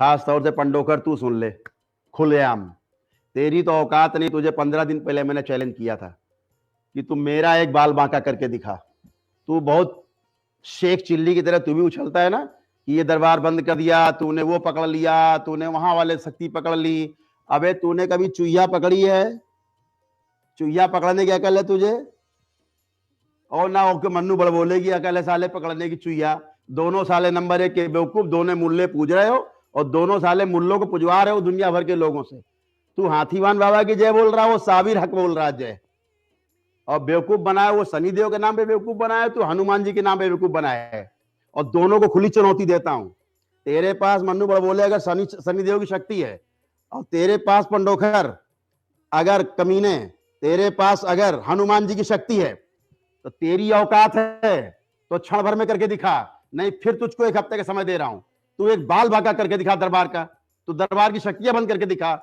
खास तौर से पंडोकर तू सुन ले खुलेआम, तेरी तो औकात नहीं। तुझे 15 दिन पहले मैंने चैलेंज किया था कि तू मेरा एक बाल बांका करके दिखा। तू बहुत शेख चिल्ली की तरह तू भी उछलता है ना कि ये दरबार बंद कर दिया, तूने वो पकड़ लिया, तूने वहां वाले शक्ति पकड़ ली। अबे तूने कभी चुईया पकड़ी है? चुईया पकड़ने की अकल है तुझे? और ना ओके मन्नू बड़ बोलेगी अकल है साले पकड़ने की चुईया। दोनों साले नंबर 1 के बेवकूफ, दोनों मुल्ले पूज रहे हो और दोनों साले मुल्लों को पुजवा रहे हो दुनिया भर के लोगों से। तू हाथीवान बाबा की जय बोल रहा है, वो साबिर हक बोल रहा है जय। और बेवकूफ बनाया वो शनिदेव के नाम पे बेवकूफ बनाया, तू हनुमान जी के नाम पे बेवकूफ बनाया है। और दोनों को खुली चुनौती देता हूं। तेरे पास मन्नू बड़ बोले अगर शनिदेव की शक्ति है, और तेरे पास पंडोखर अगर कमीने, तेरे पास अगर हनुमान जी की शक्ति है, तो तेरी औकात है तो क्षण भर में करके दिखा। नहीं फिर तुझको 1 हफ्ते का समय दे रहा हूं। तू एक बाल बांका करके दिखा दरबार का, तू दरबार की शक्तियां बंद करके दिखा।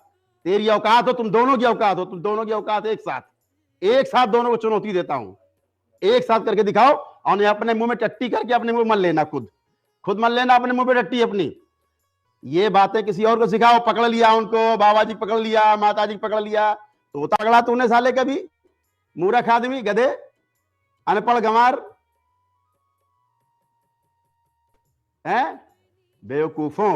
तेरी औकात हो, तुम दोनों की औकात हो, तुम दोनों की औकात एक साथ दोनों को चुनौती देता हूं। एक साथ करके दिखाओ। और अपने मुंह में टट्टी करके अपने मुंह मत लेना, खुद मत लेना अपने मुंह पे टट्टी अपनी। ये बातें किसी और को सिखाओ। पकड़ लिया उनको, बाबा जी पकड़ लिया, माता जी पकड़ लिया, तो तगड़ा तूने साले कभी? मूर्ख आदमी, गधे, अनपढ़ गंवार हैं, बेवकूफों।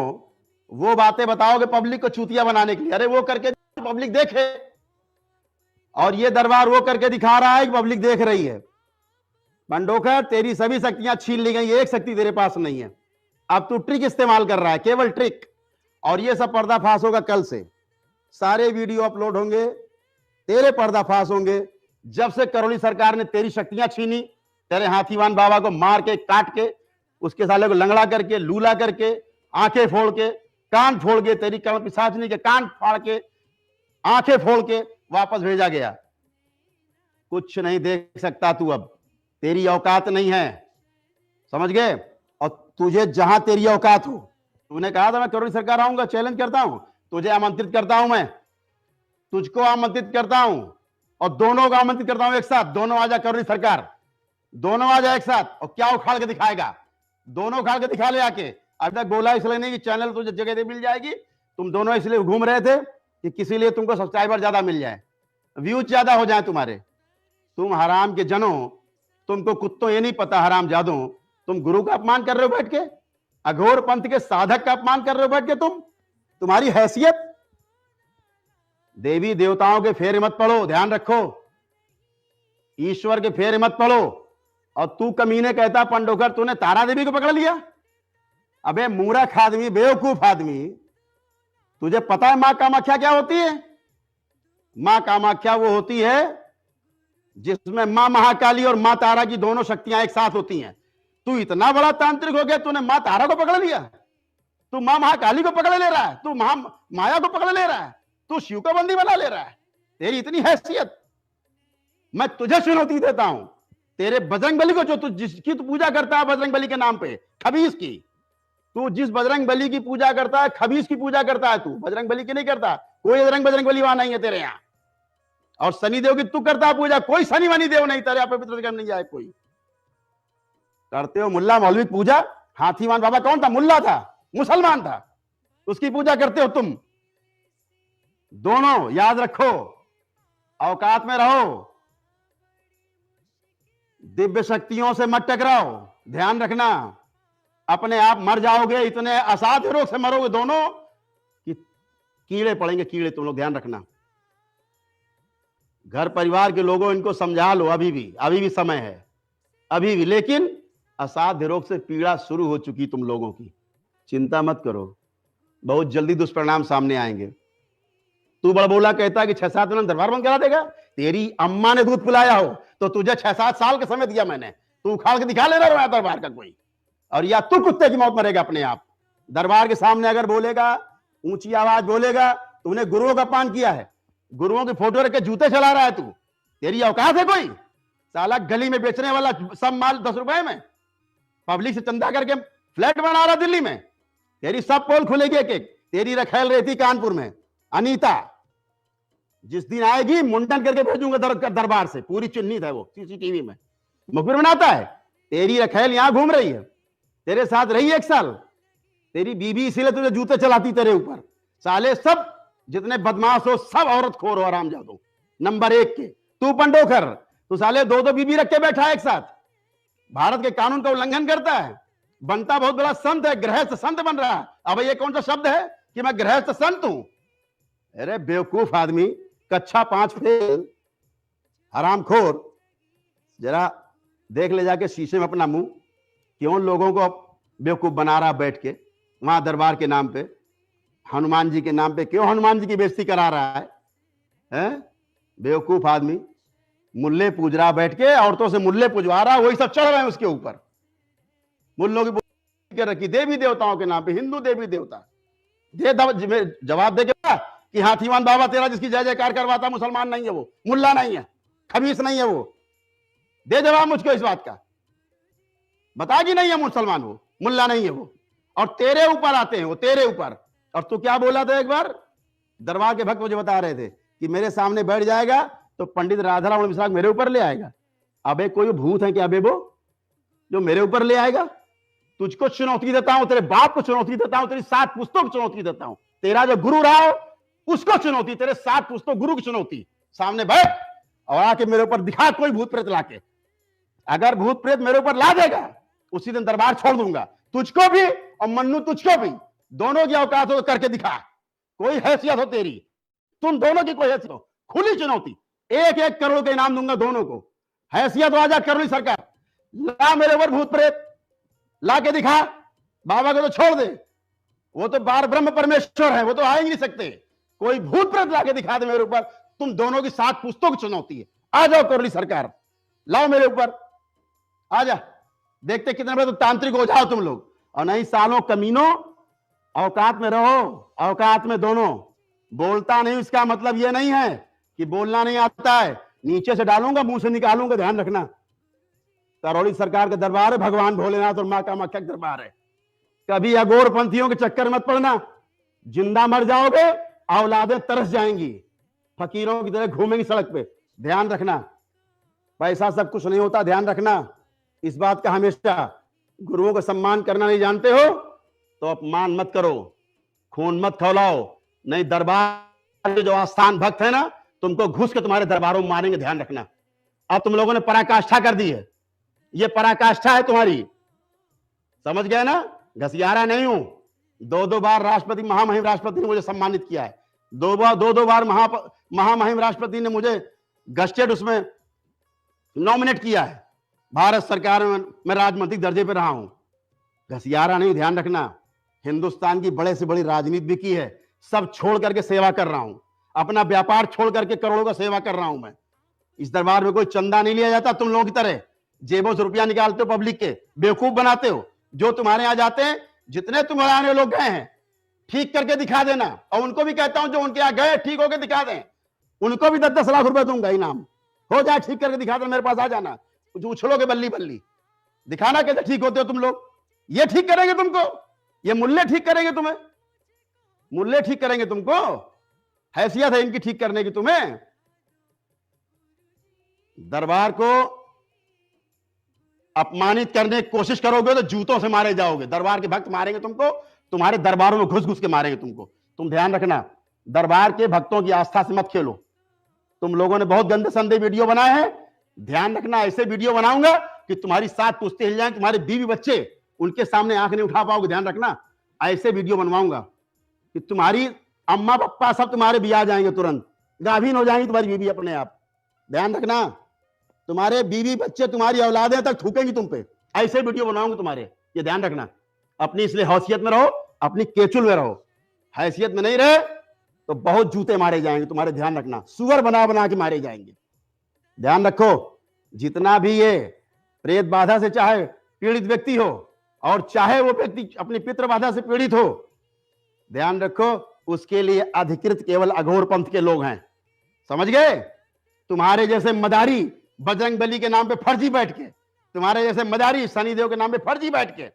वो बातें बताओगे पब्लिक को चूतिया बनाने के लिए। अरे वो करके पब्लिक देखे, और ये दरबार वो करके दिखा रहा है कि पब्लिक देख रही है। पंडोकर तेरी सभी शक्तियां छीन ली गई, एक शक्ति तेरे पास नहीं है। अब तू ट्रिक इस्तेमाल कर रहा है, केवल ट्रिक। और ये सब पर्दाफाश होगा कल से। सारे वीडियो अपलोड होंगे, तेरे पर्दाफाश होंगे। जब से करौली सरकार ने तेरी शक्तियां छीनी, तेरे हाथीवान बाबा को मार के, काट के, उसके साले को लंगड़ा करके, लूला करके, आंखें फोड़ के, कान फोड़ के, तेरी कमर पिशाचनी के कान फाड़ के, आंखें फोड़ के वापस भेजा गया। कुछ नहीं देख सकता तू अब, तेरी औकात नहीं है, समझ गए? और तुझे जहां तेरी औकात हो, तूने कहा था मैं करौली सरकार आऊंगा, चैलेंज करता हूं, तुझे आमंत्रित करता हूं, मैं तुझको आमंत्रित करता हूं और दोनों को आमंत्रित करता हूं एक साथ। दोनों आ जा करौली सरकार, दोनों आ जा एक साथ। और क्या उखाड़ के दिखाएगा? दोनों उखाड़ के दिखा ले आके। अब तक बोला इसलिए नहीं कि चैनल तुझे जगह दे मिल जाएगी। तुम दोनों इसलिए घूम रहे थे कि किसी लिए तुमको सब्सक्राइबर ज्यादा मिल जाए, व्यूज ज्यादा हो जाए तुम्हारे। तुम हराम के जनों, तुमको कुत्तों ये नहीं पता हराम जादों, तुम गुरु का अपमान कर रहे हो बैठ के, अघोर पंथ के साधक का अपमान कर रहे हो बैठ के। तुम्हारी हैसियत। देवी देवताओं के फेरे मत पड़ो, ध्यान रखो, ईश्वर के फेरे मत पड़ो। और तू कमीने कहता पंडोकर तूने तारा देवी को पकड़ लिया। अबे मूर्ख आदमी, बेवकूफ आदमी, तुझे पता है मां कामाख्या क्या होती है? मां कामाख्या वो होती है जिसमें मां महाकाली और मां तारा की दोनों शक्तियां एक साथ होती हैं। तू इतना बड़ा तांत्रिक हो गया, तूने मां तारा को पकड़ लिया, तू मां महाकाली को पकड़ ले रहा है, तू माया को पकड़ ले रहा है, तू शिव को बंदी बना ले रहा है। तेरी इतनी हैसियत, मैं तुझे चुनौती देता हूं। तेरे बजरंग बली को, जो जिसकी तू पूजा करता है बजरंग बली के नाम पे, खबीस की, तू जिस बजरंग बली की पूजा करता है, खबीस की पूजा करता है तू, बजरंग बली की नहीं करता। कोई बजरंग बली वहां नहीं है तेरे यहां। और शनिदेव की तू करता है पूजा, कोई शनि वनी देव नहीं तेरे यहाँ पवित्र नहीं जाए कोई। करते हो मुल्ला मौलवी पूजा। हाथीवान बाबा कौन था? मुल्ला था, मुसलमान था, उसकी पूजा करते हो तुम दोनों। याद रखो, औकात में रहो, दिव्य शक्तियों से मत टकराओ, ध्यान रखना। अपने आप मर जाओगे, इतने असाध्य रोग से मरोगे दोनों कि कीड़े पड़ेंगे, कीड़े। तुम लोग ध्यान रखना। घर परिवार के लोगों, इनको समझा लो, अभी भी समय है, अभी भी। लेकिन असाध्य रोग से पीड़ा शुरू हो चुकी तुम लोगों की। चिंता मत करो, बहुत जल्दी दुष्परिणाम सामने आएंगे। तू बड़बोला कहता कि 6-7 दिन दरबार बंद करा देगा। तेरी अम्मा ने दूध पिलाया हो तो तुझे 6-7 साल का समय दिया मैंने, तू उखाड़ के दिखा ले रहा है दरबार का कोई। और या तू कुत्ते की मौत मरेगा अपने आप। दरबार के सामने अगर बोलेगा, ऊंची आवाज बोलेगा, तूने गुरुओं का अपमान किया है, गुरुओं की फोटो रख के जूते चला रहा है तू। तेरी औकात है कोई? साला गली में बेचने वाला सब माल 10 रुपए में, पब्लिक से चंदा करके फ्लैट बना रहा दिल्ली में। तेरी सब पोल खुलेगी एक एक। तेरी रखेल रहती कानपुर में अनीता, जिस दिन आएगी मुंडन करके भेजूंगा दरबार से। पूरी चिन्हित है वो, सीसीटीवी में मुखबिर बनाता है। तेरी रखेल यहां घूम रही है, तेरे साथ रही 1 साल, तेरी बीबी इसीलिए तुझे जूते चलाती तेरे ऊपर। साले सब जितने बदमाश हो सब औरत खोर हो, हरामजादो। नंबर 1 के तू पंडोखर, तू साले 2-2 बीबी रख के बैठा है एक साथ, भारत के कानून का उल्लंघन करता है, बनता बहुत बड़ा संत है, गृहस्थ संत बन रहा है। अब ये कौन सा शब्द है कि मैं गृहस्थ संत हूं? अरे बेवकूफ आदमी, कक्षा 5 फेल, हरामखोर। जरा देख ले जाके शीशे में अपना मुंह, क्यों लोगों को बेवकूफ बना रहा बैठ के वहां दरबार के नाम पे, हनुमान जी के नाम पे क्यों हनुमान जी की बेइज्जती करा रहा है, हैं? बेवकूफ आदमी, मुल्ले पूज रहा बैठ के, औरतों से मुल्ले पूजवा रहा, वही सब चढ़ रहे हैं उसके ऊपर। मुल्लों की रखी देवी देवताओं के नाम पे, हिंदू देवी देवता। दे जवाब दे के कि हाथीवान बाबा तेरा जिसकी जय जयकार करवाता मुसलमान नहीं है वो, मुल्ला नहीं है, खबीस नहीं है वो। दे जवाब मुझको इस बात का, बता कि नहीं है मुसलमान वो, मुल्ला नहीं है वो। और तेरे ऊपर आते हैं वो, तेरे ऊपर। और तू क्या बोला था एक बार? दरबार के भक्त मुझे बता रहे थे कि मेरे सामने बैठ जाएगा तो पंडित राधाराम मिश्रा मेरे ऊपर ले आएगा। अबे कोई भूत है क्या बे वो जो मेरे ऊपर ले आएगा? तुझको चुनौती देता हूं, तेरे बाप को चुनौती देता हूं, तेरी 7 पुस्तों को चुनौती देता हूं, तेरा जो गुरु रहा हो उसको चुनौती, तेरे 7 पुस्तों गुरु की चुनौती। सामने बैठ और आके मेरे ऊपर दिखा कोई भूत प्रेत लाके। अगर भूत प्रेत मेरे ऊपर ला देगा उसी दिन दरबार छोड़ दूंगा, तुझको भी और मन्नू तुझको भी, दोनों की औकात हो करके दिखा, कोई हैसियत हो तेरी, तुम दोनों की कोई हैसियत हो। खुली चुनौती, 1-1 करोड़ का इनाम दूंगा दोनों को। हैसियत हो जा करोड़ी सरकार, ला मेरे ऊपर भूत प्रेत ला के दिखा। बाबा को तो छोड़ दे, वो तो बार ब्रह्म परमेश्वर है, वो तो आ ही नहीं सकते। कोई भूत प्रेत ला के दिखा दे मेरे ऊपर, तुम दोनों की 7 पुस्तों की चुनौती है। आ जाओ करोड़ी सरकार, लाओ मेरे ऊपर, आ जा, देखते कितने बड़े तो तांत्रिक हो जाओ तुम लोग। और नहीं सालों कमीनों, औकात में रहो, औकात में दोनों। बोलता नहीं इसका मतलब यह नहीं है कि बोलना नहीं आता है, नीचे से डालूंगा मुंह से निकालूंगा, ध्यान रखना। करौली सरकार का दरबार है, भगवान भोलेनाथ और मां कामाख्या का दरबार है। कभी अघोर पंथियों के चक्कर मत पड़ना, जिंदा मर जाओगे, औलादें तरस जाएंगी, फकीरों की तरह घूमेंगी सड़क पे। ध्यान रखना, पैसा सब कुछ नहीं होता, ध्यान रखना इस बात का हमेशा। गुरुओं का सम्मान करना नहीं जानते हो तो अपमान मत करो, खून मत खौलाओ, नहीं दरबार के जो आस्थान भक्त है ना, तुमको घुस के तुम्हारे दरबारों में मारेंगे, ध्यान रखना। अब तुम लोगों ने पराकाष्ठा कर दी है, ये पराकाष्ठा है तुम्हारी, समझ गए ना? घसियारा नहीं हूं। 2-2 बार राष्ट्रपति, महामहिम राष्ट्रपति ने मुझे सम्मानित किया है। 2 बार महामहिम राष्ट्रपति ने मुझे गस्टेड उसमें नॉमिनेट किया है। भारत सरकार में मैं राजनीतिक दर्जे पे रहा हूं, घसियारा नहीं, ध्यान रखना। हिंदुस्तान की बड़े से बड़ी राजनीति भी की है, सब छोड़ करके सेवा कर रहा हूं, अपना व्यापार छोड़ करके करोड़ों का सेवा कर रहा हूं मैं। इस दरबार में कोई चंदा नहीं लिया जाता, तुम लोगों की तरह जेबों से रुपया निकालते हो, पब्लिक के बेवकूफ बनाते हो। जो तुम्हारे यहां जाते हैं, जितने तुम्हारे लोग गए हैं, ठीक करके दिखा देना। और उनको भी कहता हूं जो उनके यहां गए ठीक होकर दिखा दें, उनको भी 10-10 लाख रुपए दूंगा इनाम। हो जाए ठीक करके दिखा देना, मेरे पास आ जाना, उछलोगे बल्ली बल्ली, दिखाना कैसे ठीक होते हो तुम लोग। ये ठीक करेंगे तुमको, ये मुल्ले ठीक करेंगे तुम्हें, मुल्ले ठीक करेंगे तुमको, हैसियत है इनकी ठीक करने की तुम्हें। दरबार को अपमानित करने की कोशिश करोगे तो जूतों से मारे जाओगे। दरबार के भक्त मारेंगे तुमको, तुम्हारे दरबारों में घुस घुस के मारेंगे तुमको। तुम ध्यान रखना, दरबार के भक्तों की आस्था से मत खेलो। तुम लोगों ने बहुत गंदे संदे वीडियो बनाए हैं, ध्यान रखना, ऐसे वीडियो बनाऊंगा कि तुम्हारी 7 पुश्ते हिल जाएं, तुम्हारे बीवी बच्चे उनके सामने आंख नहीं उठा पाओगे। ध्यान रखना, ऐसे वीडियो बनवाऊंगा कि तुम्हारी अम्मा पप्पा सब तुम्हारे भी आ जाएंगे, तुरंत गाभिन हो जाएंगी तुम्हारी बीवी अपने आप। ध्यान रखना, तुम्हारे बीवी बच्चे तुम्हारी औलादें तक थूकेंगी तुम पे, ऐसे वीडियो बनाऊंगा तुम्हारे, ये ध्यान रखना। अपनी इसलिए हैसियत में रहो, अपनी केचुल में रहो, हैसियत में नहीं रहे तो बहुत जूते मारे जाएंगे तुम्हारे, ध्यान रखना। सुअर बना बना के मारे जाएंगे, ध्यान रखो। जितना भी ये प्रेत बाधा से चाहे पीड़ित व्यक्ति हो और चाहे वो व्यक्ति अपनी पितृ बाधा से पीड़ित हो, ध्यान रखो, उसके लिए अधिकृत केवल अघोर पंथ के लोग हैं, समझ गए? तुम्हारे जैसे मदारी बजरंग बली के नाम पे फर्जी बैठ के, तुम्हारे जैसे मदारी शनिदेव के नाम पे फर्जी बैठ के।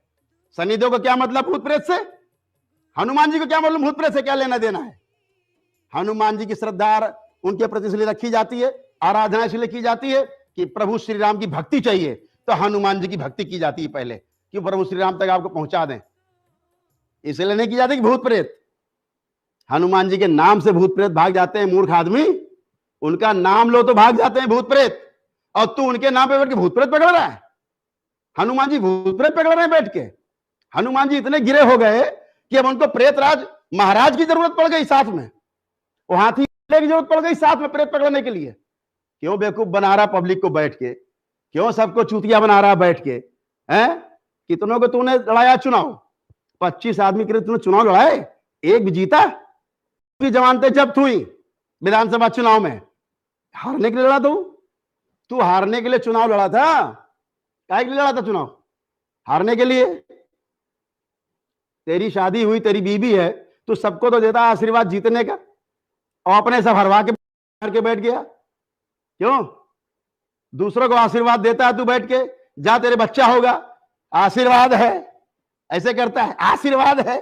शनिदेव को क्या मतलब भूत प्रेत से? हनुमान जी को क्या मतलब भूत प्रेत से? क्या लेना देना है? हनुमान जी की श्रद्धा उनके प्रति इसलिए रखी जाती है, आराधना इसलिए की जाती है कि प्रभु श्री राम की भक्ति चाहिए, तो हनुमान जी की भक्ति की जाती है पहले, कि प्रभु श्री राम तक आपको पहुंचा दें। इसलिए नहीं की जाती कि भूत प्रेत, हनुमान जी के नाम से भूत प्रेत भाग जाते हैं मूर्ख आदमी। उनका नाम लो तो भाग जाते हैं भूत प्रेत, और तू उनके नाम पे बैठ के भूत प्रेत पकड़ रहा है। हनुमान जी भूत प्रेत पकड़ रहे हैं बैठ के। हनुमान जी इतने गिरे हो गए कि अब उनको प्रेतराज महाराज की जरूरत पड़ गई साथ में, वो हाथी की जरूरत पड़ गई साथ में प्रेत पकड़ने के लिए। क्यों बेवकूफ बना रहा पब्लिक को बैठ के, क्यों सबको चूतिया बना रहा बैठ के, हैं? कितनों को तूने लड़ाया चुनाव, 25 आदमी के लिए तूने चुनाव लड़ाए, एक भी जीता? की जमानतें जब्त हुई विधानसभा चुनाव में, हारने के लिए लड़ा तू हारने के लिए चुनाव लड़ा था। काहे के लिए लड़ा था चुनाव? हारने के लिए। तेरी शादी हुई, तेरी बीबी है, तू सबको तो देता आशीर्वाद जीतने का, और अपने सब हरवा के बैठ गया। क्यों? दूसरों को आशीर्वाद देता है तू बैठ के, जा तेरे बच्चा होगा, आशीर्वाद है, ऐसे करता है, आशीर्वाद है।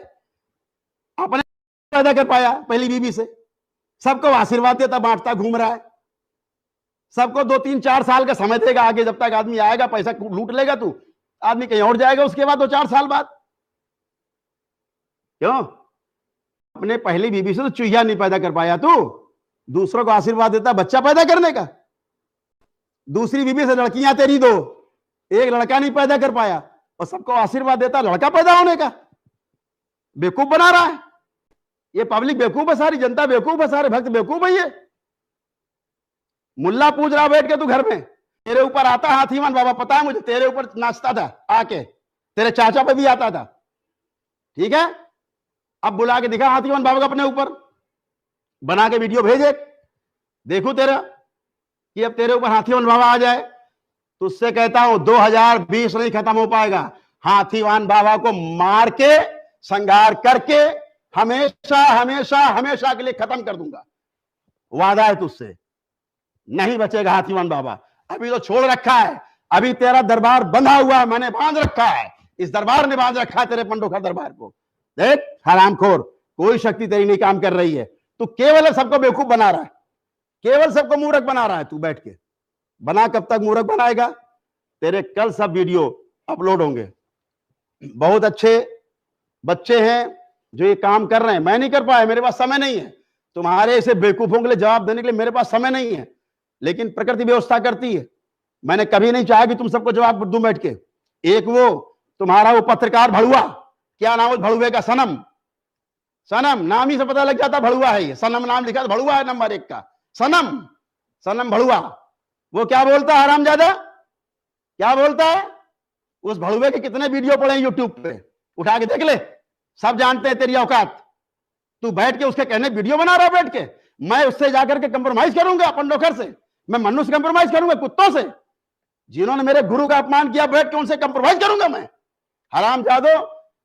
अपने पैदा कर पाया पहली बीबी से, सबको आशीर्वाद देता, बांटता घूम रहा है। सबको 2-3-4 साल का समय देगा आगे, जब तक आदमी आएगा पैसा लूट लेगा तू, आदमी कहीं और जाएगा उसके बाद 2-4 साल बाद। क्यों? अपने पहली बीबी से तो चूहिया नहीं पैदा कर पाया तू, दूसरों को आशीर्वाद देता बच्चा पैदा करने का। दूसरी बीबी से लड़कियां तेरी 2, एक लड़का नहीं पैदा कर पाया, और सबको आशीर्वाद देता लड़का पैदा होने का। बेवकूफ बना रहा है ये पब्लिक, बेवकूफ है, सारी जनता बेवकूफ है, सारे भक्त बेवकूफ है। ये मुल्ला पूछ रहा बैठ के तू घर में, तेरे ऊपर आता हाथीवान बाबा, पता है मुझे, तेरे ऊपर नाचता था आके, तेरे चाचा पे भी आता था, ठीक है? अब बुला के दिखा हाथीवान बाबा का अपने ऊपर, बना के वीडियो भेजे, देखो तेरा कि अब तेरे ऊपर हाथीवान बाबा आ जाए। तो उससे कहता हूं 2020 नहीं खत्म हो पाएगा, हाथीवान बाबा को मार के संहार करके हमेशा हमेशा हमेशा के लिए खत्म कर दूंगा, वादा है तुझसे, नहीं बचेगा हाथीवान बाबा। अभी तो छोड़ रखा है, अभी तेरा दरबार बंधा हुआ है, मैंने बांध रखा है, इस दरबार ने बांध रखा है तेरे पंडोखा दरबार को। देख हरामखोर, कोई शक्ति तेरी नहीं काम कर रही है, तू केवल सबको बेवकूफ बना रहा है, केवल सबको मूर्ख बना रहा है तू बैठ के। बना कब तक मूर्ख बनाएगा? तेरे कल सब वीडियो अपलोड होंगे। बहुत अच्छे बच्चे हैं जो ये काम कर रहे हैं, मैं नहीं कर पाया, मेरे पास समय नहीं है। तुम्हारे ऐसे बेवकूफों के लिए जवाब देने के लिए मेरे पास समय नहीं है, लेकिन प्रकृति व्यवस्था करती है। मैंने कभी नहीं चाहा कि तुम सबको जवाब दूं बैठ के। एक वो तुम्हारा वो पत्रकार भड़ुआ, क्या नाम है भड़ुए का? सनम नाम ही से पता लग जाता भड़ुआ है ये, सनम नाम लिखा, भड़ुआ है नंबर 1 का, सनम भड़ुआ। वो क्या बोलता है हरामजादा, क्या बोलता है? उस भड़ुए के कितने वीडियो पड़े यूट्यूब पे, उठा के देख ले, सब जानते हैं तेरी औकात। तू बैठ के उसके कहने वीडियो बना रहा बैठ के, मैं उससे जाकर के कंप्रोमाइज करूंगा पंडोखर से, मैं मन्नू से कंप्रोमाइज करूंगा, कुत्तों से जिन्होंने मेरे गुरु का अपमान किया बैठ के उनसे कंप्रोमाइज करूंगा मैं? हरामजादो,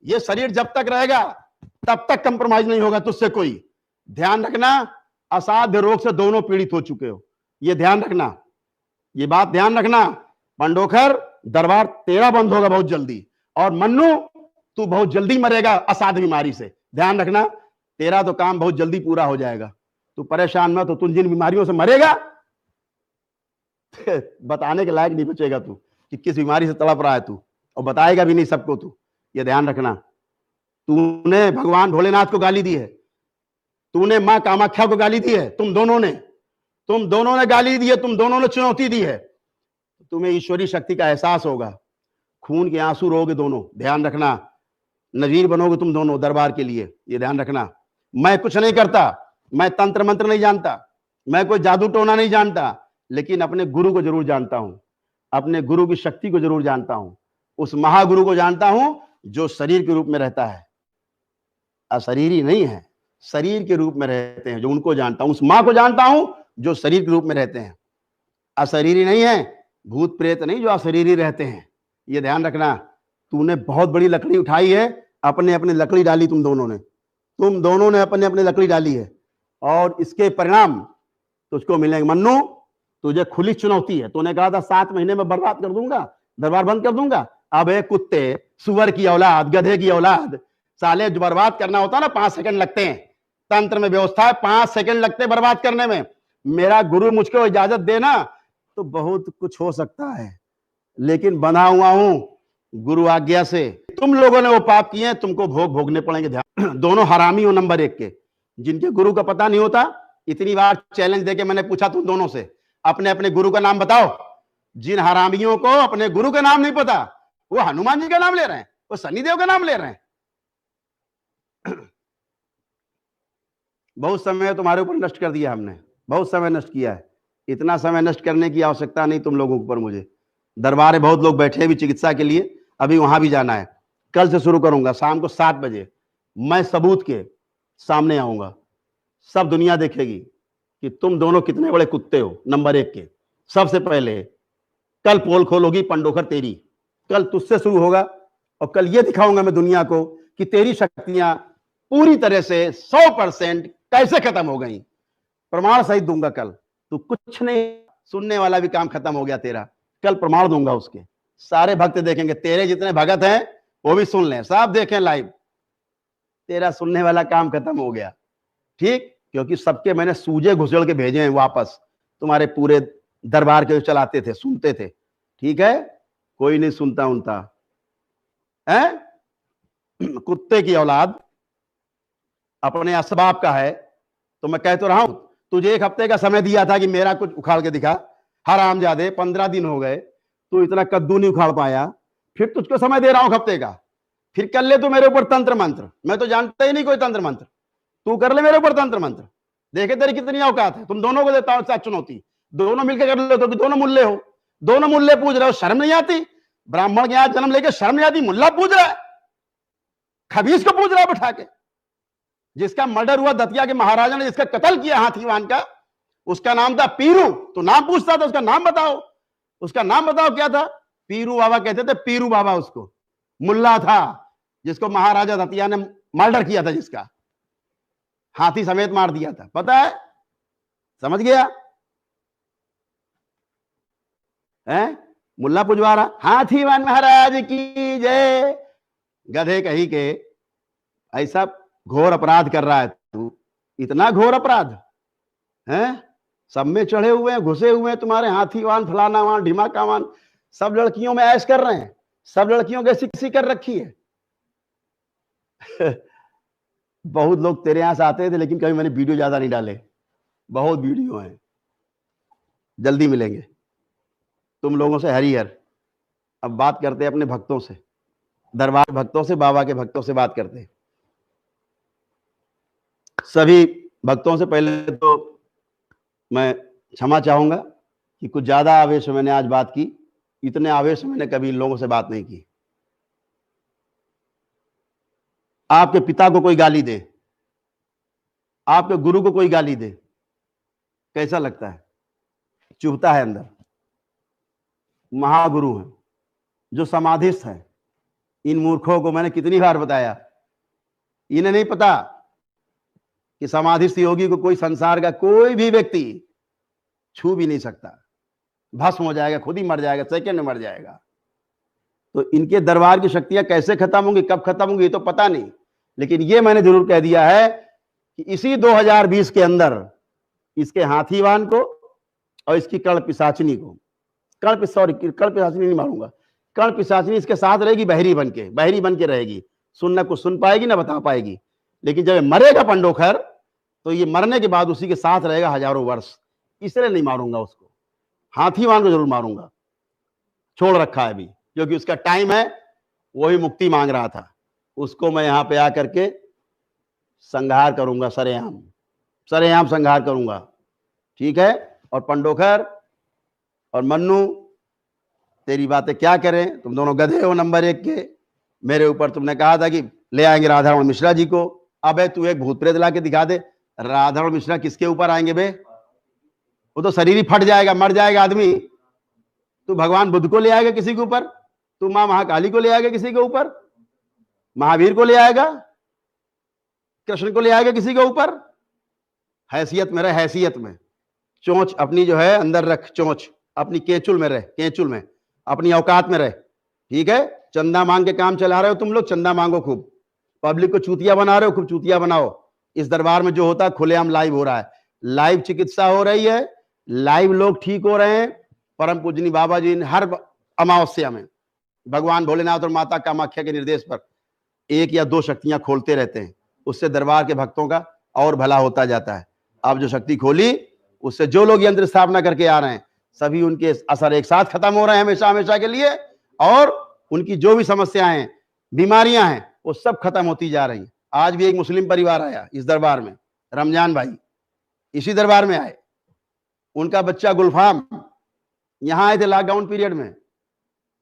ये शरीर जब तक रहेगा तब तक कंप्रोमाइज नहीं होगा तुझसे कोई। ध्यान रखना, असाध्य रोग से दोनों पीड़ित हो चुके हो, ये ध्यान रखना, ये बात ध्यान रखना। पंडोखर दरबार तेरा बंद होगा बहुत जल्दी, और मन्नू तू बहुत जल्दी मरेगा असाध्य बीमारी से, ध्यान रखना। तेरा तो काम बहुत जल्दी पूरा हो जाएगा, तू परेशान मत हो। तू जिन बीमारियों से मरेगा बताने के लायक नहीं बचेगा तू कि किस बीमारी से तड़प रहा है तू, और बताएगा भी नहीं सबको तू, ये ध्यान रखना। तूने भगवान भोलेनाथ को गाली दी है, तूने मां कामाख्या को गाली दी है, तुम दोनों ने गाली दी है, तुम दोनों ने चुनौती दी है। तुम्हें ईश्वरीय शक्ति का एहसास होगा, खून के आंसू रोगे दोनों, ध्यान रखना। नजीर बनोगे तुम दोनों दरबार के लिए, ये ध्यान रखना। मैं कुछ नहीं करता, मैं तंत्र मंत्र नहीं जानता, मैं कोई जादू टोना नहीं जानता, लेकिन अपने गुरु को जरूर जानता हूं, अपने गुरु की शक्ति को जरूर जानता हूं, उस महागुरु को जानता हूं जो शरीर के रूप में रहता है, अशरीरी नहीं है, शरीर के रूप में रहते हैं, जो उनको जानता हूं। उस मां को जानता हूं जो शरीर के रूप में रहते हैं, अशरीरी नहीं है, भूत प्रेत नहीं जो अशरीरी रहते हैं, ये ध्यान रखना। तूने बहुत बड़ी लकड़ी उठाई है, अपने अपने लकड़ी डाली तुम दोनों ने अपने अपने लकड़ी डाली है, और इसके परिणाम तुझको मिलेंगे। मन्नू, तुझे खुली चुनौती है, तूने कहा था 7 महीने में बर्बाद कर दूंगा, दरबार बंद कर दूंगा। अब एक कुत्ते, सुअर की औलाद, गधे की औलाद, साले जो बर्बाद करना होता है ना 5 सेकंड लगते हैं, तंत्र में व्यवस्था है 5 सेकंड लगते हैं बर्बाद करने में। मेरा गुरु मुझको इजाजत देना तो बहुत कुछ हो सकता है, लेकिन बंधा हुआ हूं गुरु आज्ञा से तुम लोगों ने वो पाप किए, तुमको भोग भोगने पड़ेंगे। ध्यान, दोनों हरामी हो नंबर 1 के, जिनके गुरु का पता नहीं होता। इतनी बार चैलेंज देके मैंने पूछा तुम दोनों से, अपने अपने गुरु का नाम बताओ। जिन हरामियों को अपने गुरु का नाम नहीं पता, वो हनुमान जी का नाम ले रहे हैं, वो शनिदेव का नाम ले रहे हैं। बहुत समय तुम्हारे ऊपर नष्ट कर दिया हमने, बहुत समय नष्ट किया है। इतना समय नष्ट करने की आवश्यकता नहीं तुम लोगों के ऊपर। मुझे दरबार में बहुत लोग बैठे भी चिकित्सा के लिए, अभी वहां भी जाना है। कल से शुरू करूंगा, शाम को 7 बजे मैं सबूत के सामने आऊंगा। सब दुनिया देखेगी कि तुम दोनों कितने बड़े कुत्ते हो नंबर 1 के। सबसे पहले कल पोल खोलोगी पंडोखर तेरी, कल तुझसे शुरू होगा। और कल ये दिखाऊंगा मैं दुनिया को कि तेरी शक्तियां पूरी तरह से 100% कैसे खत्म हो गई। प्रमाण सहित दूंगा कल। तू कुछ नहीं, सुनने वाला भी काम खत्म हो गया तेरा। कल प्रमाण दूंगा उसके, सारे भक्त देखेंगे। तेरे जितने भगत हैं वो भी सुन लें, सब देखें लाइव। तेरा सुनने वाला काम खत्म हो गया, ठीक? क्योंकि सबके मैंने सूजे घुसड़ के भेजे हैं वापस। तुम्हारे पूरे दरबार के जो चलाते थे, सुनते थे, ठीक है? कोई नहीं सुनता उनता है। कुत्ते की औलाद अपने असबाब का है। तो मैं कह तो रहा हूं, तुझे 1 हफ्ते का समय दिया था कि मेरा कुछ उखाड़ के दिखा। हरामजादे 15 दिन हो गए, तू इतना कद्दू नहीं उखाड़ पाया। फिर तुझको समय दे रहा हूं 1 हफ्ते का, फिर कर ले तू मेरे ऊपर तंत्र मंत्र। मैं तो जानता ही नहीं कोई तंत्र मंत्र, तू कर ले मेरे ऊपर तंत्र मंत्र। देखे तेरी कितनी औकात है। तुम दोनों को देता हूं साथ चुनौती, दोनों मिलकर कर लो। तो दोनों मुल्ले हो, दोनों मुल्ले पूज रहे हो, शर्म नहीं आती? ब्राह्मण के यहां जन्म लेके शर्म नहीं आती? मुल्ला पूज रहा है, खबीस को पूज रहा है बैठा के। जिसका मर्डर हुआ दतिया के महाराजा ने, जिसका कत्ल किया हाथीवान का, उसका नाम था पीरू। तो नाम पूछता था, उसका नाम बताओ, उसका नाम बताओ क्या था? पीरू बाबा कहते थे, पीरू बाबा उसको। मुल्ला था जिसको महाराजा दतिया ने मर्डर किया था, जिसका हाथी समेत मार दिया था, पता है? समझ गया है? मुल्ला पुजवारा, हाथीवान महाराज की जय। गधे कहीं के, ऐसा घोर अपराध कर रहा है तू, इतना घोर अपराध है। सब में चढ़े हुए हैं, घुसे हुए हैं तुम्हारे हाथीवान, फलाना वान, ढिमाकावान। सब लड़कियों में ऐश कर रहे हैं, सब लड़कियों की ऐसी कर रखी है। बहुत लोग तेरे यहां से आते थे, लेकिन कभी मैंने वीडियो ज्यादा नहीं डाले। बहुत वीडियो हैं, जल्दी मिलेंगे तुम लोगों से हरिहर। अब बात करते हैं अपने भक्तों से, दरबार भक्तों से, बाबा के भक्तों से बात करते हैं। सभी भक्तों से पहले तो मैं क्षमा चाहूंगा कि कुछ ज्यादा आवेश में मैंने आज बात की। इतने आवेश में मैंने कभी लोगों से बात नहीं की। आपके पिता को कोई गाली दे, आपके गुरु को कोई गाली दे, कैसा लगता है? चुभता है अंदर। महागुरु हैं जो समाधिस्थ हैं, इन मूर्खों को मैंने कितनी बार बताया, इन्हें नहीं पता कि समाधिस्थ योगी को कोई संसार का कोई भी व्यक्ति छू भी नहीं सकता। भस्म हो जाएगा, खुद ही मर जाएगा, सेकंड में मर जाएगा। तो इनके दरबार की शक्तियां कैसे खत्म होंगी, कब खत्म होंगी, ये तो पता नहीं। लेकिन ये मैंने जरूर कह दिया है कि इसी 2020 के अंदर इसके हाथीवान को और इसकी कर्ण पिशाचिनी को, कर्ण पिशाचिनी नहीं मारूंगा, कर्ण पिशाचिनी इसके साथ रहेगी, बहरी बन के रहेगी। सुनना कुछ सुन पाएगी ना बता पाएगी। लेकिन जब मरेगा पंडोखर, तो ये मरने के बाद उसी के साथ रहेगा हजारों वर्ष। इसलिए नहीं मारूंगा उसको, हाथीवान को जरूर मारूंगा। छोड़ रखा है अभी, क्योंकि उसका टाइम है, वही मुक्ति मांग रहा था। उसको मैं यहां पे आकर के संहार करूंगा, सरेआम संहार करूंगा, ठीक है? और पंडोखर और मन्नू, तेरी बातें क्या करें, तुम दोनों गधे हो नंबर 1 के। मेरे ऊपर तुमने कहा था कि ले आएंगे राधारमण मिश्रा जी को। अबे तू एक भूत प्रेत ला के दिखा दे। राधारमण मिश्रा किसके ऊपर आएंगे बे? वो तो शरीर ही फट जाएगा, मर जाएगा आदमी। तू भगवान बुद्ध को ले आएगा किसी के ऊपर, तू मां महाकाली को ले आएगा किसी के ऊपर, महावीर को ले आएगा, कृष्ण को ले आएगा किसी के ऊपर। हैसियत में रह, हैसियत में। चोंच अपनी जो है अंदर रख, चोंच अपनी केचुल में रह, केचुल में, अपनी औकात में रह, ठीक है? चंदा मांग के काम चला रहे हो तुम लोग, चंदा मांगो खूब। पब्लिक को चूतिया बना रहे हो, खूब चूतिया बनाओ। इस दरबार में जो होता है खुलेआम लाइव हो रहा है, लाइव चिकित्सा हो रही है, लाइव लोग ठीक हो रहे हैं। परम पूजनी बाबा जी ने हर अमावस्या में भगवान भोलेनाथ और माता कामाख्या के निर्देश पर 1 या 2 शक्तियां खोलते रहते हैं, उससे दरबार के भक्तों का और भला होता जाता है। अब जो शक्ति खोली उससे जो लोग यंत्र स्थापना करके आ रहे हैं सभी उनके असर एक साथ खत्म हो रहे हैं हमेशा हमेशा के लिए, और उनकी जो भी समस्याएं हैं, बीमारियां हैं, वो सब खत्म होती जा रही हैं। आज भी एक मुस्लिम परिवार आया इस दरबार में, रमजान भाई इसी दरबार में आए, उनका बच्चा गुलफाम यहां आए थे लॉकडाउन पीरियड में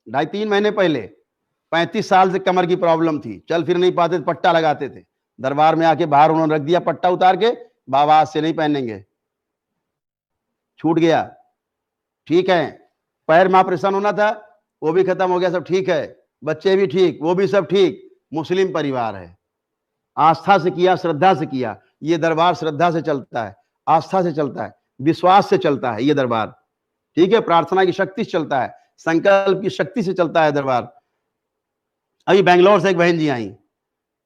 2.5-3 महीने पहले। 35 साल से कमर की प्रॉब्लम थी, चल फिर नहीं पाते, पट्टा लगाते थे। दरबार में आके बाहर उन्होंने रख दिया पट्टा उतार के, बाबा आज से नहीं पहनेंगे, छूट गया। ठीक है, पैर में ऑपरेशन होना था वो भी खत्म हो गया, सब ठीक है, बच्चे भी ठीक, वो भी सब ठीक। मुस्लिम परिवार है, आस्था से किया, श्रद्धा से किया। ये दरबार श्रद्धा से चलता है, आस्था से चलता है, विश्वास से चलता है ये दरबार। ठीक है, प्रार्थना की शक्ति से चलता है, संकल्प की शक्ति से चलता है दरबार। अभी बेंगलोर से एक बहन जी आई,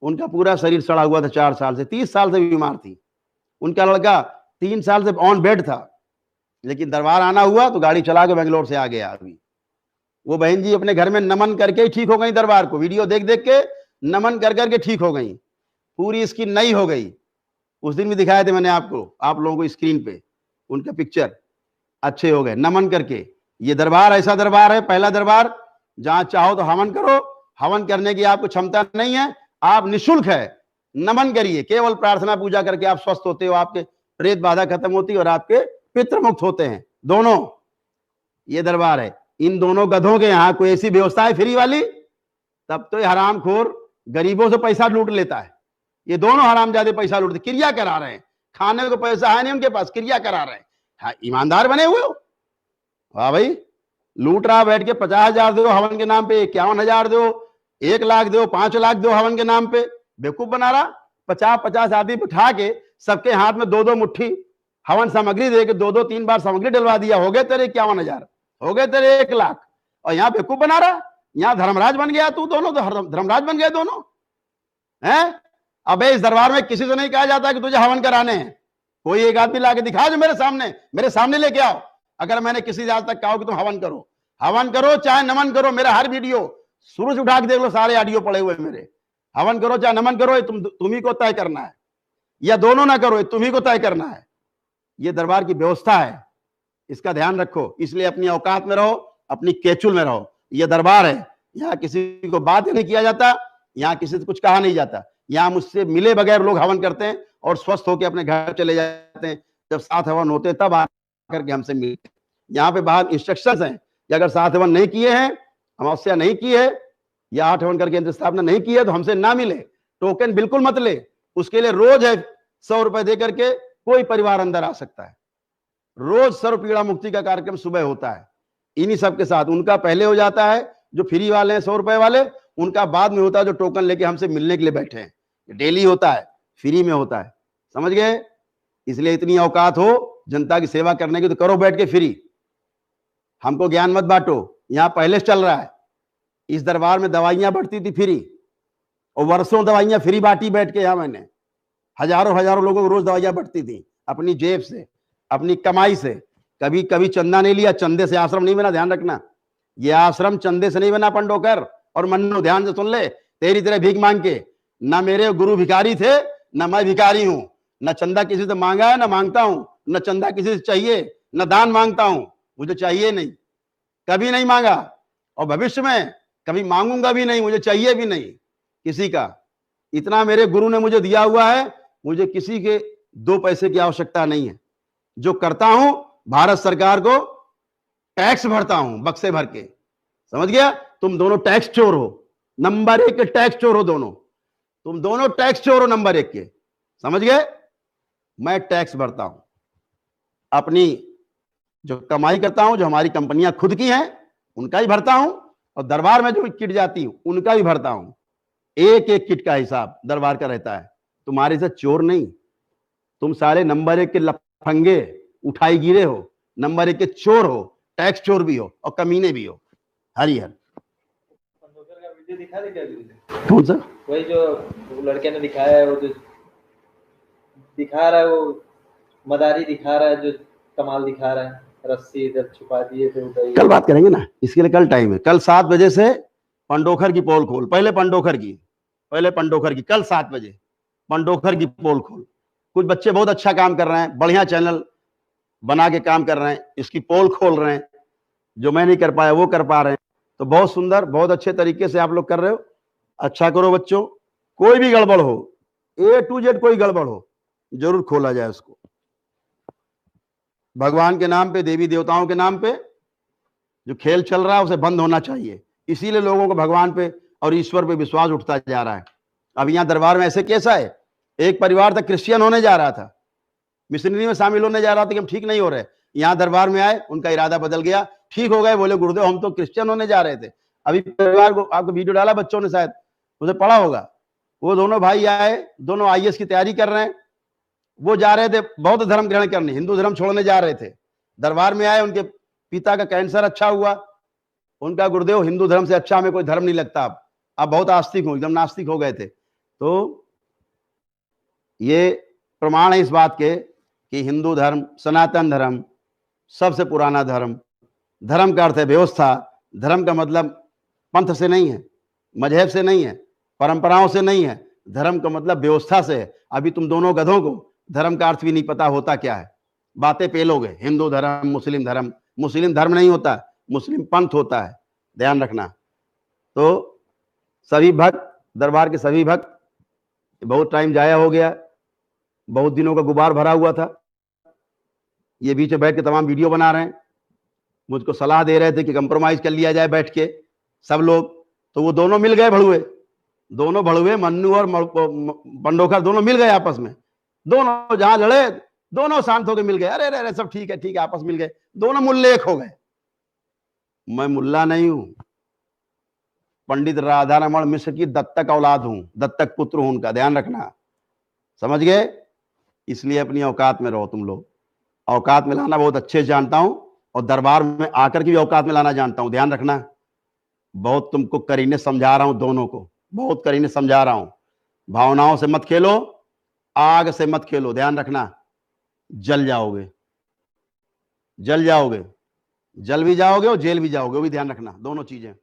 उनका पूरा शरीर सड़ा हुआ था 4 साल से, 30 साल से बीमार थी। उनका लड़का 3 साल से ऑन बेड था, लेकिन दरबार आना हुआ तो गाड़ी चला के बेंगलोर से आ गया। अभी वो बहन जी अपने घर में नमन करके ही ठीक हो गई, दरबार को वीडियो देख देख के नमन कर करके ठीक हो गई, पूरी स्किन नई हो गई। उस दिन भी दिखाए थे मैंने आपको, आप लोगों को स्क्रीन पे उनका पिक्चर, अच्छे हो गए नमन करके। ये दरबार ऐसा दरबार है, पहला दरबार जहां चाहो तो हवन करो, हवन करने की आपको क्षमता नहीं है, आप निःशुल्क है, नमन करिए, केवल प्रार्थना पूजा करके आप स्वस्थ होते हो, आपके प्रेत बाधा खत्म होती है और आपके पितृ मुक्त होते हैं दोनों। ये दरबार है। इन दोनों गधों के यहाँ कोई ऐसी व्यवस्था है फ्री वाली, तब तो ये हरामखोर गरीबों से पैसा लूट लेता है। ये दोनों हरामजादे पैसा लूटते, क्रिया करा रहे हैं, खाने को पैसा है नहीं उनके पास, क्रिया करा रहे हैं। हाँ, ईमानदार बने हुए हो, वाह भाई, लूट रहा बैठ के 50,000 दो हवन के नाम पे, 51,000 दो, 1 लाख दो, 5 लाख दो हवन के नाम पे, बेवकूफ बना रहा। 50-50 आदमी बिठा के सबके हाथ में 2-2 मुट्ठी हवन सामग्री दे के 2-2 3 बार सामग्री डलवा दिया, हो गए तेरे 51,000, हो गए तेरे 1 लाख, और यहाँ बेवकूफ बना रहा। यहाँ धर्मराज बन गया तू, दोनों तो धर्मराज बन गए दोनों हैं। अबे इस दरबार में किसी से नहीं कहा जाता कि तुझे हवन कराने हैं, कोई एक आदमी लाके दिखा जो मेरे सामने लेके आओ। अगर मैंने किसी से आज तक कहा कि तुम हवन करो चाहे नमन करो, मेरा हर वीडियो शुरू से उठा के देख लो, सारे ऑडियो पड़े हुए मेरे, हवन करो चाहे नमन करो, ये तुम ही को तय करना है, या दोनों ना करो, तुम ही को तय करना है। ये दरबार की व्यवस्था है, इसका ध्यान रखो। इसलिए अपनी औकात में रहो, अपनी केचुल में रहो। ये दरबार है, यहाँ किसी को बात नहीं किया जाता, यहाँ किसी से कुछ कहा नहीं जाता। यहाँ मुझसे मिले बगैर लोग हवन करते हैं और स्वस्थ होकर अपने घर चले जाते हैं। जब 7 हवन होते हैं तब आकर के हमसे मिलते हैं। यहाँ पे बाहर इंस्ट्रक्शंस हैं कि अगर 7 हवन नहीं किए हैं, अमावस्या नहीं की है, या 8 हवन करके यंत्र स्थापना नहीं की है, तो हमसे ना मिले, टोकन बिल्कुल मत ले। उसके लिए रोज है 100 रुपए दे करके कोई परिवार अंदर आ सकता है। रोज सर्व पीड़ा मुक्ति का कार्यक्रम सुबह होता है इन्हीं सबके साथ। उनका पहले हो जाता है, जो फ्री वाले हैं 100 रुपए वाले, उनका बाद में होता है जो टोकन लेके हमसे मिलने के लिए बैठे हैं। डेली होता है, फ्री में होता है, समझ गए। इसलिए इतनी औकात हो जनता की सेवा करने की तो करो बैठ के फ्री, हमको ज्ञान मत बांटो। यहाँ पहले से चल रहा है, इस दरबार में दवाइयां बढ़ती थी फ्री, और वर्षों दवाइयां फ्री बांटी बैठ के। यहाँ मैंने हजारों लोगों को रोज दवाइयां बढ़ती थी, अपनी जेब से, अपनी कमाई से। कभी कभी चंदा नहीं लिया, चंदे से आश्रम नहीं बना, ध्यान रखना। ये आश्रम चंदे से नहीं बना पंडोकर और मन्नू, ध्यान से सुन ले। तेरी तरह भीख मांग के, ना मेरे गुरु भिखारी थे, ना मैं भिखारी हूं। न चंदा किसी से मांगा है, ना मांगता हूं, न चंदा किसी से चाहिए, न दान मांगता हूं, मुझे चाहिए नहीं, कभी नहीं मांगा, और भविष्य में कभी मांगूंगा भी नहीं, मुझे चाहिए भी नहीं किसी का। इतना मेरे गुरु ने मुझे दिया हुआ है, मुझे किसी के 2 पैसे की आवश्यकता नहीं है। जो करता हूं भारत सरकार को टैक्स भरता हूं, बक्से भर के, समझ गया। तुम दोनों टैक्स चोर हो, नंबर 1 के टैक्स चोर हो दोनों, तुम दोनों टैक्स चोर हो नंबर 1 के, समझ गए। मैं टैक्स भरता हूं, अपनी जो कमाई करता हूं, जो हमारी कंपनियां खुद की हैं उनका ही भरता हूं, और दरबार में जो किट जाती हूं उनका भी भरता हूं। एक एक किट का हिसाब दरबार का रहता है। तुम्हारे से चोर नहीं, तुम सारे नंबर 1 के लफंगे, उठाई गिरे हो, नंबर 1 के चोर हो, टैक्स चोर भी हो और कमीने भी हो। हरिहर वीडियो दिखा दे क्या? कौन सा? वही जो लड़के ने दिखाया है, वो जो दिखा रहा है, वो मदारी दिखा रहा है, जो कमाल दिखा रहा है, रस्सी इधर छुपा दिए थे उधर। कल बात करेंगे ना इसके लिए, कल टाइम है, कल 7 बजे से पंडोखर की पोल खोल, पहले पंडोखर की कल 7 बजे पंडोखर की पोल खोल। कुछ बच्चे बहुत अच्छा काम कर रहे हैं, बढ़िया चैनल बना के काम कर रहे हैं, इसकी पोल खोल रहे हैं, जो मैं नहीं कर पाया वो कर पा रहे हैं। तो बहुत सुंदर, बहुत अच्छे तरीके से आप लोग कर रहे हो। अच्छा करो बच्चों, कोई भी गड़बड़ हो, A to Z कोई गड़बड़ हो, जरूर खोला जाए उसको। भगवान के नाम पे, देवी देवताओं के नाम पे जो खेल चल रहा है उसे बंद होना चाहिए। इसीलिए लोगों को भगवान पे और ईश्वर पे विश्वास उठता जा रहा है। अब यहाँ दरबार में ऐसे केस आए, एक परिवार तक क्रिश्चियन होने जा रहा था, मिशनरी में शामिल होने जा रहा था कि हम ठीक नहीं हो रहे, यहाँ दरबार में आए, उनका इरादा बदल गया, ठीक हो गए, बोले गुरुदेव हम तो क्रिश्चियन होने जा रहे थे। अभी परिवार को आपको वीडियो डाला बच्चों ने, शायद उसे पढ़ा होगा। वो दोनों भाई आए, दोनों IAS की तैयारी कर रहे हैं, वो जा रहे थे बौद्ध धर्म ग्रहण करने, हिंदू धर्म छोड़ने जा रहे थे। दरबार में आए, उनके पिता का कैंसर अच्छा हुआ, उनका गुरुदेव हिंदू धर्म से अच्छा हमें कोई धर्म नहीं लगता, अब बहुत आस्तिक हूं, एकदम नास्तिक हो गए थे। तो ये प्रमाण है इस बात के कि हिंदू धर्म, सनातन धर्म सबसे पुराना धर्म। धर्म का अर्थ है व्यवस्था। धर्म का मतलब पंथ से नहीं है, मजहब से नहीं है, परंपराओं से नहीं है, धर्म का मतलब व्यवस्था से है। अभी तुम दोनों गधों को धर्म का अर्थ भी नहीं पता होता क्या है, बातें पेलोगे। हिंदू धर्म, मुस्लिम धर्म, मुस्लिम धर्म नहीं होता, मुस्लिम पंथ होता है, ध्यान रखना। तो सभी भक्त, दरबार के सभी भक्त, बहुत टाइम जाया हो गया, बहुत दिनों का गुबार भरा हुआ था। ये बीच में बैठ के तमाम वीडियो बना रहे हैं, मुझको सलाह दे रहे थे कि कंप्रोमाइज कर लिया जाए बैठ के सब लोग। तो वो दोनों मिल गए भड़ुए, दोनों भड़ुए, मन्नू और पंडोखर दोनों मिल गए आपस में। दोनों जहां लड़े, दोनों शांत होकर मिल गए, अरे अरे सब ठीक है आपस मिल गए, दोनों मुल्ले एक हो गए। मैं मुल्ला नहीं हूं, पंडित राधा रमण मिश्र की दत्तक औलाद हूं, दत्तक पुत्र हूं उनका, ध्यान रखना, समझ गए। इसलिए अपनी औकात में रहो तुम लोग। औकात में लाना बहुत अच्छे जानता हूं, और दरबार में आकर के भी औकात में लाना जानता हूं, ध्यान रखना। बहुत तुमको करीने समझा रहा हूं, दोनों को बहुत करीने समझा रहा हूं। भावनाओं से मत खेलो, आग से मत खेलो, ध्यान रखना, जल जाओगे, जल जाओगे, जल भी जाओगे और जेल भी जाओगे, वो भी ध्यान रखना, दोनों चीजें।